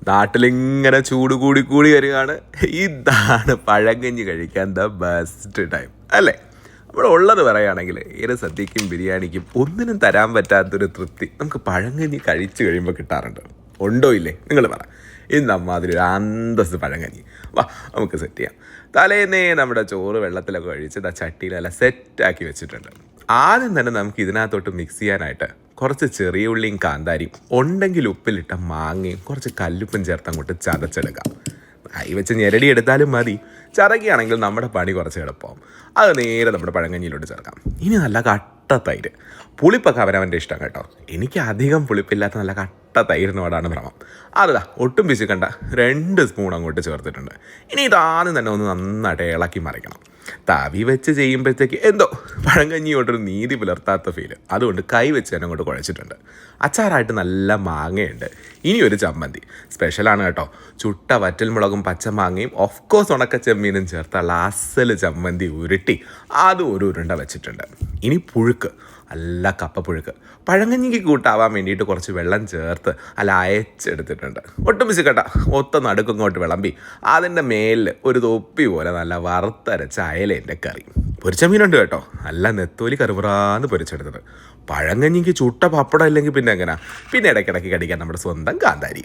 നാട്ടിലിങ്ങനെ ചൂട് കൂടി കൂടി വരികയാണ്. ഇതാണ് പഴങ്കഞ്ഞി കഴിക്കാൻ ദ ബെസ്റ്റ് ടൈം അല്ലേ? ഇവിടെ ഉള്ളത് പറയുകയാണെങ്കിൽ ഏത് സദ്യക്കും ബിരിയാണിക്കും ഒന്നിനും തരാൻ പറ്റാത്തൊരു തൃപ്തി നമുക്ക് പഴങ്കഞ്ഞി കഴിച്ചു കഴിയുമ്പോൾ കിട്ടാറുണ്ട്. ഉണ്ടോ ഇല്ലേ നിങ്ങൾ പറ. ഇന്ന് അമ്മാതിരി ഒരു അന്തസ് പഴങ്കഞ്ഞി. വാ നമുക്ക് സെറ്റ് ചെയ്യാം. തലേന്നേ നമ്മുടെ ചോറ് വെള്ളത്തിലൊക്കെ കഴിച്ച് ചട്ടിയിലെല്ലാം സെറ്റാക്കി വെച്ചിട്ടുണ്ട്. ആദ്യം തന്നെ നമുക്ക് ഇതിനകത്തോട്ട് മിക്സ് ചെയ്യാനായിട്ട് കുറച്ച് ചെറിയ ഉള്ളിയും കാന്താരിയും ഉണ്ടെങ്കിൽ ഉപ്പിലിട്ട മാങ്ങയും കുറച്ച് കല്ലുപ്പും ചേർത്ത് അങ്ങോട്ട് ചതച്ചെടുക്കാം. കൈ വെച്ച് ഞെരടി എടുത്താലും മതി. ചതക്കുകയാണെങ്കിൽ നമ്മുടെ പണി കുറച്ച് എളുപ്പമാവും. അത് നേരെ നമ്മുടെ പഴങ്കഞ്ഞിയിലോട്ട് ചേർക്കാം. ഇനി നല്ല കട്ട തൈര്. പുളിപ്പൊക്കെ അവനവൻ്റെ ഇഷ്ടം കേട്ടോ. എനിക്ക് അധികം പുളിപ്പില്ലാത്ത നല്ല കട്ട തൈരിനോടാണ് ഭ്രമം. അതാ ഒട്ടും പിശുക്കണ്ട 2 സ്പൂൺ അങ്ങോട്ട് ചേർത്തിട്ടുണ്ട്. ഇനി ഇതാദ്യം തന്നെ ഒന്ന് നന്നായിട്ട് ഇളക്കി മറിക്കണം. തവി വെച്ച് ചെയ്യുമ്പോഴത്തേക്ക് എന്തോ പഴങ്കഞ്ഞിയോട്ടൊരു നീതി പുലർത്താത്ത ഫീല്. അതുകൊണ്ട് കൈ വെച്ച് തന്നെ അങ്ങോട്ട് കുഴച്ചിട്ടുണ്ട്. അച്ചാറായിട്ട് നല്ല മാങ്ങയുണ്ട്. ഇനി ഒരു ചമ്മന്തി സ്പെഷ്യലാണ് കേട്ടോ. ചുട്ട വറ്റൽമുളകും പച്ചമാങ്ങയും ഓഫ് കോഴ്സ് ഉണക്കച്ചെമ്മീനും ചേർത്തുള്ള അസൽ ചമ്മന്തി ഉരുട്ടി അതും ഒരു ഉരുണ്ട വെച്ചിട്ടുണ്ട്. ഇനി പുഴുക്ക്, നല്ല കപ്പപ്പുഴുക്ക്. പഴങ്കഞ്ഞിക്ക് കൂട്ടാവാൻ വേണ്ടിയിട്ട് കുറച്ച് വെള്ളം ചേർത്ത് അല്ല അയച്ചെടുത്തിട്ടുണ്ട്. ഒട്ടും പിശുക്കട്ട ഒത്ത നടുക്കിങ്ങോട്ട് വിളമ്പി അതിൻ്റെ മേലിൽ ഒരു തൊപ്പി പോലെ നല്ല വറുത്തരച്ച അയലേൻ്റെ കറി. പൊരിച്ച മീനുണ്ട് കേട്ടോ, നല്ല നെത്തോലി കറുപുറാന്ന് പൊരിച്ചെടുത്തത്. പഴങ്കഞ്ഞിക്ക് ചുട്ട പപ്പടം ഇല്ലെങ്കിൽ പിന്നെ എങ്ങനെയാ? പിന്നെ ഇടയ്ക്കിടയ്ക്ക് കടിക്കാൻ നമ്മുടെ സ്വന്തം കാന്താരി.